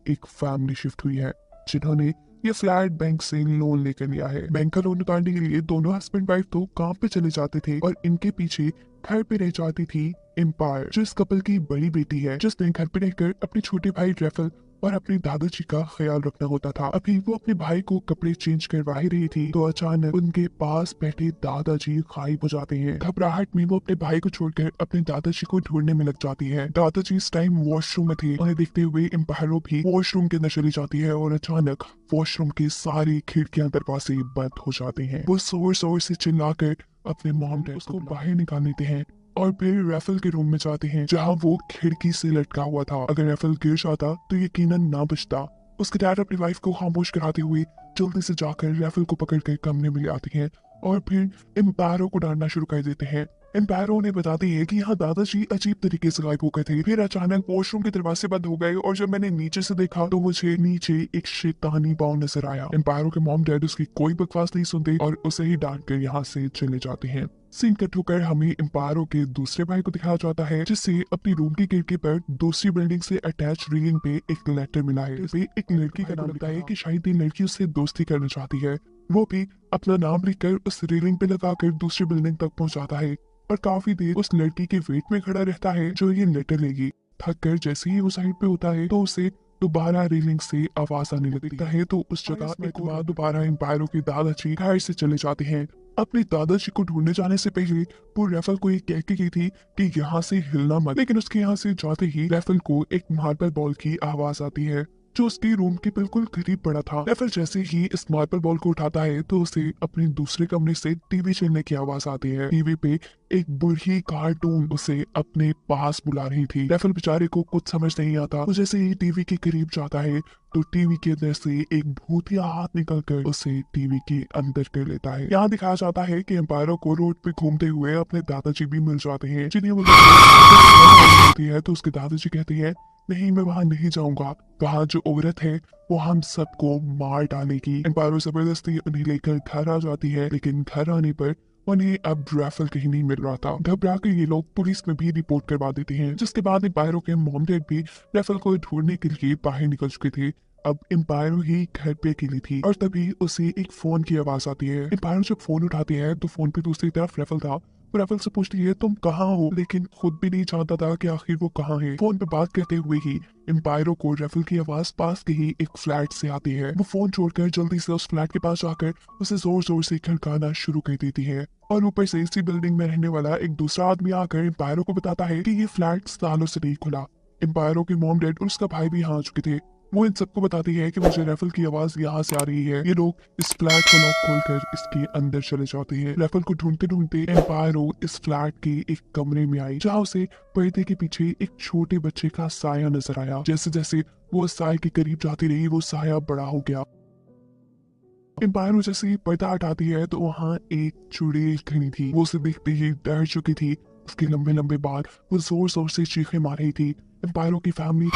एक family shift हुई है जिन्होंने ये फ्लैट बैंक से लोन लेकर लिया है। बैंक का लोन उतारने के लिए दोनों हस्बैंड वाइफ तो काम पे चले जाते थे और इनके पीछे घर पे रह जाती थी एम्पायर, जो इस कपल की बड़ी बेटी है, जिसने घर पे रहकर अपने छोटे भाई रेफल और अपने दादाजी का ख्याल रखना होता था। अभी वो अपने भाई को कपड़े चेंज करवा ही रही थी तो अचानक उनके पास बैठे दादाजी गायब हो जाते हैं। घबराहट में वो अपने भाई को छोड़कर अपने दादाजी को ढूंढने में लग जाती है। दादाजी इस टाइम वॉशरूम में थे। उन्हें देखते हुए एम्पायरों भी वॉशरूम के अंदर चली जाती है और अचानक वॉशरूम की सारी खिड़कियां दरवाजे बंद हो जाते हैं। वो जोर जोर से चिल्लाकर अपने मॉम डैड को बाहर निकाल लेते हैं और फिर रेफल के रूम में जाते हैं जहां वो खिड़की से लटका हुआ था। अगर रेफल गिर जाता तो यकीनन ना बचता। उसके डैड अपनी वाइफ को खामोश कराते हुए जल्दी से जाकर रेफल को पकड़कर कमरे में ले आते हैं और फिर एम्पायरों को डांटना शुरू कर देते हैं। एम्पायरों ने बताती है कि यहाँ दादाजी अजीब तरीके से गायब हो गए थे। फिर अचानक वॉशरूम के दरवाजे बंद हो गए और जब मैंने नीचे से देखा तो मुझे नीचे एक शैतानी पाँव नजर आया। एम्पायरों के मॉम डैड उसकी कोई बकवास नहीं सुनते और उसे ही डांट कर यहाँ से चले जाते हैं। सीन कट होकर हमें एम्पायरों के दूसरे भाई को दिखाया जाता है जिससे अपनी रूम की खिड़की पर दूसरी बिल्डिंग से अटैच रेलिंग पे एक लेटर मिला है। इस पे एक लड़की का नाम लिखा है कि शायद ये लड़की उससे दोस्ती करना चाहती है। वो भी अपना नाम लिखकर उस रेलिंग पे लगाकर दूसरी बिल्डिंग तक पहुंचाता है और काफी देर उस लड़की के वेट में खड़ा रहता है जो ये लेटर लेगी। थक कर जैसे ही वो साइड पे होता है तो उसे दोबारा रेलिंग से आवाज आने लगती है तो उस जगह एक बार दोबारा एम्पायरों के दादाजी घर से चले जाते हैं। अपने दादाजी को ढूंढने जाने से पहले वो रेफल को ये कह के गई थी कि यहाँ से हिलना मत, लेकिन उसके यहाँ से जाते ही रेफल को एक मार्बल बॉल की आवाज आती है जो उसके रूम के बिल्कुल करीब पड़ा था। रेफल जैसे ही इस मार्बल बॉल को उठाता है तो उसे अपने दूसरे कमरे से टीवी चलने की आवाज आती है। टीवी पे एक बुढ़ी कार्टून उसे अपने पास बुला रही थी। रेफल बेचारे को कुछ समझ नहीं आता तो जैसे ही टीवी के करीब जाता है तो टीवी के अंदर से एक भूतिया हाथ निकलकर उसे टीवी के अंदर कर लेता है। यहाँ दिखाया जाता है कि एम्पायरों को रोड पे घूमते हुए अपने दादाजी भी मिल जाते हैं जिन्हें वो होती है तो उसके दादाजी कहते हैं नहीं, मैं वहां नहीं जाऊंगा, वहां जो औरत है वो हम सबको मार डालेगी। एम्पायरों जबरदस्ती उन्हें लेकर घर आ जाती है लेकिन घर आने पर उन्हें अब रेफल कहीं नहीं मिल रहा था। घबरा कर ये लोग पुलिस में भी रिपोर्ट करवा देते हैं जिसके बाद एम्पायरों के मॉम डैड भी रेफल को ढूंढने के लिए बाहर निकल चुके थे। अब एम्पायरों ही घर पे अकेली थी और तभी उसे एक फोन की आवाज आती है। एम्पायरों जब फोन उठाते हैं तो फोन पे दूसरी तरफ रेफल था। वो रेफल से पूछती है तुम कहाँ हो, लेकिन खुद भी नहीं जानता था कि आखिर वो कहाँ है। फोन पे बात करते हुए ही एम्पायरों को रेफल की आवाज पास के ही एक फ्लैट से आती है। वो फोन छोड़कर जल्दी से उस फ्लैट के पास जाकर उसे जोर जोर से खड़काना शुरू कर देती है और ऊपर से इसी बिल्डिंग में रहने वाला एक दूसरा आदमी आकर एम्पायरों को बताता है कि ये फ्लैट सालों से नहीं खुला। एम्पायरों के मॉम डैड और उसका भाई भी यहाँ आ चुके थे। वो इन सबको बताती है कि मुझे रेफल की आवाज यहाँ से आ रही है। ये लोग इस फ्लैट को लॉक खोलकर इसके अंदर चले जाते हैं। रेफल को ढूंढते ढूंढते एम्पायरों इस फ्लैट के एक कमरे में आई जहाँ उसे पर्दे के पीछे एक छोटे बच्चे का साया नजर आया। जैसे जैसे वो उस साये के करीब जाती रही वो साया बड़ा हो गया। एम्पायरों जैसे ही पर्दा हटाती है तो वहाँ एक चुड़ैल खड़ी थी। वो उसे देखते ही डर चुकी थी। उसके लंबे लंबे बाल, वो जोर जोर से चीखें मार रही थी। एम्पायरों की फैमिली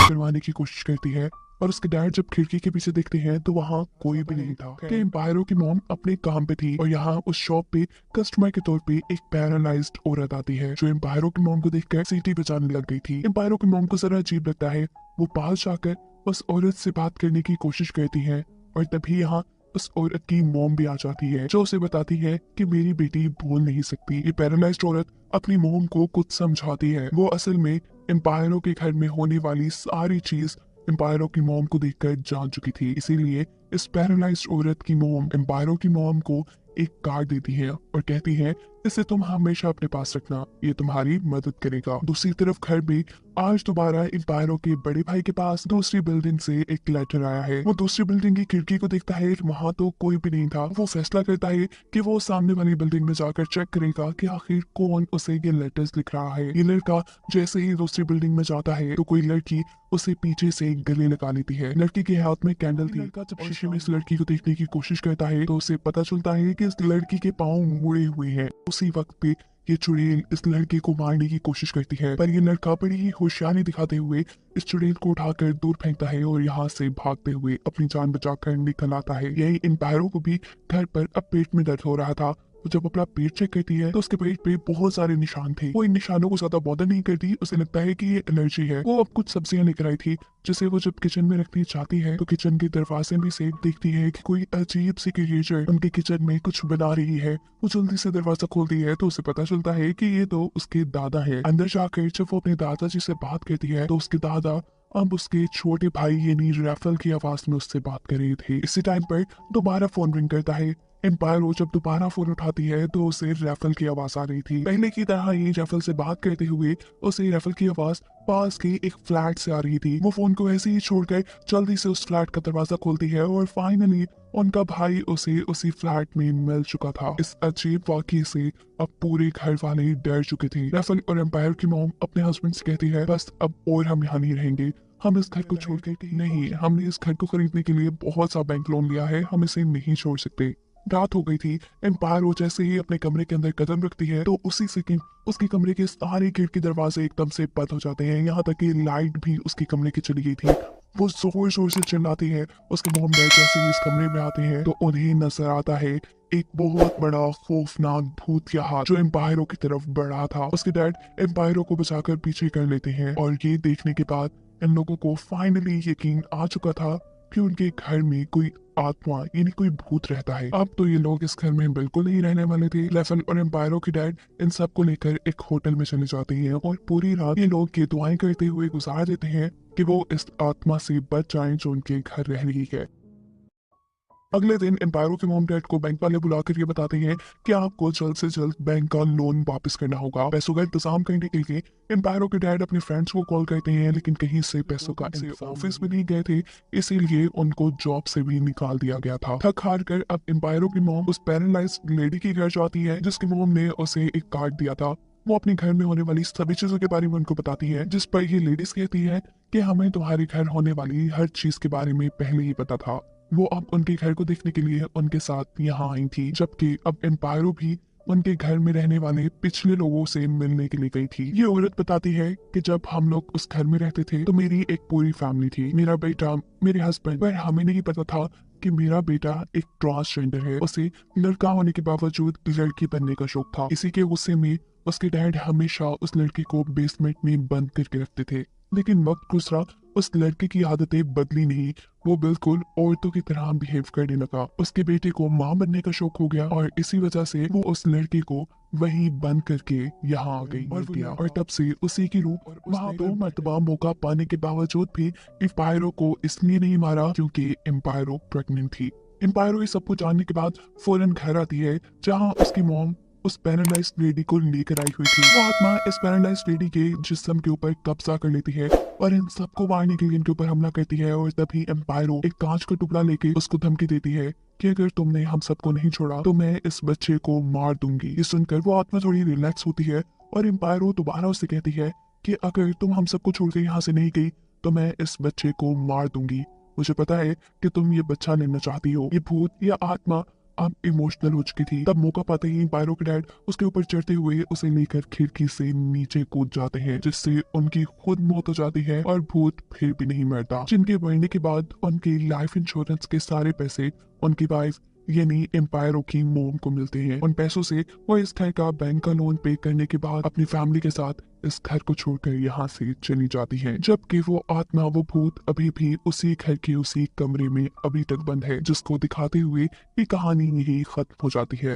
करवाने की कोशिश करती है और उसके डैड जब खिड़की के पीछे देखते हैं तो वहाँ कोई भी नहीं था कि एम्पायरों की मॉम अपने काम पे थी और यहाँ उस शॉप पे कस्टमर के तौर पे एक पैरालाइज्ड औरत आती है जो एम्पायरों की मॉम को देखकर सीटी बजाने लग गई थी। एम्पायरों की मॉम को जरा अजीब लगता है। वो पास जाकर उस औरत से बात करने की कोशिश करती है और तभी यहाँ उस औरत की मॉम भी आ जाती है जो उसे बताती है कि मेरी बेटी बोल नहीं सकती। ये पैरालाइज्ड औरत अपनी मॉम को कुछ समझाती है। वो असल में एम्पायरों के घर में होने वाली सारी चीज एम्पायरों की मॉम को देखकर जान चुकी थी, इसीलिए इस पैरालाइज्ड औरत की मॉम एम्पायरों की मॉम को एक कार्ड देती है और कहती है इसे तुम हमेशा अपने पास रखना, ये तुम्हारी मदद करेगा। दूसरी तरफ घर में आज दोबारा एम्पायरों के बड़े भाई के पास दूसरी बिल्डिंग से एक लेटर आया है। वो दूसरी बिल्डिंग की खिड़की को देखता है, वहाँ तो कोई भी नहीं था। वो फैसला करता है कि वो सामने वाली बिल्डिंग में जाकर चेक करेगा कि आखिर कौन उसे ये लेटर्स लिख रहा है। ये लड़का जैसे ही दूसरी बिल्डिंग में जाता है तो कोई लड़की उसे पीछे से गले लगा लेती है। लड़की के हाथ में कैंडल थी। लड़का जब शीशे में इस लड़की को देखने की कोशिश करता है तो उसे पता चलता है कि इस लड़की के पाँव मुड़े हुए हैं। उसी वक्त पे ये चुड़ैल इस लड़के को मारने की कोशिश करती है पर ये लड़का बड़ी ही होशियारी दिखाते हुए इस चुड़ैल को उठाकर दूर फेंकता है और यहाँ से भागते हुए अपनी जान बचाकर निकल आता है। यही एम्पायरों को भी घर पर अब पेट में दर्द हो रहा था। जब अपना पेट चेक करती है तो उसके पेट पे बहुत सारे निशान थे। वो इन निशानों को ज्यादा बॉदर नहीं करती, उसे लगता है कि ये एलर्जी है। वो अब कुछ सब्जियां लेकर आई थी जिसे वो जब किचन में रखनी चाहती है तो किचन के दरवाजे में से देखती है कि कोई अजीब सी क्रिएचर उनके किचन में कुछ बना रही है। वो जल्दी से दरवाजा खोलती है तो उसे पता चलता है कि ये तो उसके दादा है। अंदर जाकर जब वो अपने दादाजी से बात करती है तो उसके दादा अब उसके छोटे भाई यानी रैफल की आवाज में उससे बात कर रहे थे। इसी टाइम पर दोबारा फोन रिंग करता है। एम्पायरो जब दोबारा फोन उठाती है तो उसे रैफल की आवाज आ रही थी। पहले की तरह ही रैफल से बात करते हुए उसे रैफल की आवाज पास के एक फ्लैट से आ रही थी। वो फोन को ऐसे ही छोड़कर जल्दी से उस फ्लैट का दरवाजा खोलती है और फाइनली उनका भाई उसे उसी फ्लैट में मिल चुका था। इस अजीब वाकये से अब पूरे घर वाले डर चुके थे। रैफल और एम्पायर की मॉम अपने हस्बैंड से कहती है बस अब और हम यहाँ नहीं रहेंगे, हम इस घर को छोड़ के नहीं, हमने इस घर को खरीदने के लिए बहुत सा बैंक लोन लिया है, हम इसे नहीं छोड़ सकते। रात हो गई थी। एम्पायर वो जैसे ही अपने कमरे के अंदर कदम रखती है तो उसी सेकंड उसके कमरे के सारे खिड़की दरवाजे एकदम से बंद हो जाते हैं। यहाँ तक कि लाइट भी उसके कमरे की चली गई थी। वो जोर जोर से चिल्लाती है। उसके मोम डैड जैसे ही इस कमरे में आते हैं तो उन्हें नजर आता है एक बहुत बड़ा खौफनाक भूत का हाथ जो एम्पायरों की तरफ बढ़ा था। उसके डैड एम्पायरों को बचाकर पीछे कर लेते हैं और ये देखने के बाद इन लोगों को फाइनली यकीन आ चुका था कि उनके घर में कोई आत्मा यानी कोई भूत रहता है। अब तो ये लोग इस घर में बिल्कुल नहीं रहने वाले थे। लेफन और एम्पायरों के डैड इन सब को लेकर एक होटल में चले जाते हैं और पूरी रात ये लोग ये दुआएं करते हुए गुजार देते हैं कि वो इस आत्मा से बच जाएं जो उनके घर रह रही है। अगले दिन एम्पायरो के मोम डैड को बैंक वाले बुलाकर ये बताते हैं कि आपको जल्द से जल्द बैंक का लोन वापस करना होगा। पैसों का इंतजाम करने के लिए एम्पायरो के डैड अपने फ्रेंड्स को कॉल करते हैं लेकिन कहीं से पैसों का ऑफिस में नहीं गए थे, इसीलिए उनको जॉब से भी निकाल दिया गया था। थक हार कर अब एम्पायरो की मोम उस पैरालाइज लेडी के घर जाती है जिसकी मोम ने उसे एक कार्ड दिया था। वो अपने घर में होने वाली सभी चीजों के बारे में उनको बताती है जिस पर ये लेडीज कहती है कि हमें तुम्हारे घर होने वाली हर चीज के बारे में पहले ही पता था। वो अब उनके घर को देखने के लिए उनके साथ यहाँ आई थी, जबकि अब एम्पायरो भी उनके घर में रहने वाले पिछले लोगों से मिलने के लिए गई थी। ये औरत बताती है कि जब हम लोग उस घर में रहते थे तो मेरी एक पूरी फैमिली थी, मेरा बेटा, मेरे हस्बैंड, पर हमें नहीं पता था कि मेरा बेटा एक ट्रांसजेंडर है। उसे लड़का होने के बावजूद लड़की बनने का शौक था। इसी के गुस्से में उसके डैड हमेशा उस लड़की को बेसमेंट में बंद करके रखते थे। लेकिन वक्त गुजरा, उस लड़के की आदतें बदली नहीं, वो बिल्कुल औरतों की तरह बिहेव करने लगा। उसके बेटे को माँ बनने का शौक हो गया और इसी वजह से वो उस लड़के को वहीं बंद करके यहाँ आ गई और तब से उसी की रूप वहाँ 2 मरतबा मौका पाने के बावजूद भी एम्पायरो को इसलिए नहीं मारा क्योंकि एम्पायरो प्रेग्नेंट थी। एम्पायरो ये सब कुछ जानने के बाद फौरन घर आती है जहाँ उसकी मॉम उस पैरालाइज्ड लेडी को लेकर आई हुई थी। वो आत्मा इस पैरालाइज्ड लेडी के जिस्म के ऊपर कब्जा कर लेती है और इन सबको मारने के लिए इनके ऊपर हमला करती है और तभी एम्पायरो एक कांच का टुकड़ा लेके उसको धमकी देती है कि अगर तुमने हम सबको नहीं छोड़ा तो मैं इस बच्चे को मार दूंगी। ये सुनकर वो आत्मा थोड़ी रिलैक्स होती है और एम्पायरो दोबारा उससे कहती है कि अगर तुम हम सबको छोड़ के यहाँ से नहीं गई तो मैं इस बच्चे को मार दूंगी। मुझे पता है कि तुम ये बच्चा लेना चाहती हो। ये भूत या आत्मा अब इमोशनल हो चुकी थी। तब मौका पाते ही पायरो के डैड उसके ऊपर चढ़ते हुए उसे लेकर खिड़की से नीचे कूद जाते हैं जिससे उनकी खुद मौत हो जाती है और भूत फिर भी नहीं मरता। जिनके मरने के बाद उनके लाइफ इंश्योरेंस के सारे पैसे उनकी वाइफ यानी एम्पायरो की मोम को मिलते हैं। उन पैसों से वो इस घर का बैंक का लोन पे करने के बाद अपनी फैमिली के साथ इस घर को छोड़कर यहाँ से चली जाती है, जबकि वो आत्मा, वो भूत अभी भी उसी घर के उसी कमरे में अभी तक बंद है, जिसको दिखाते हुए ये कहानी यही खत्म हो जाती है।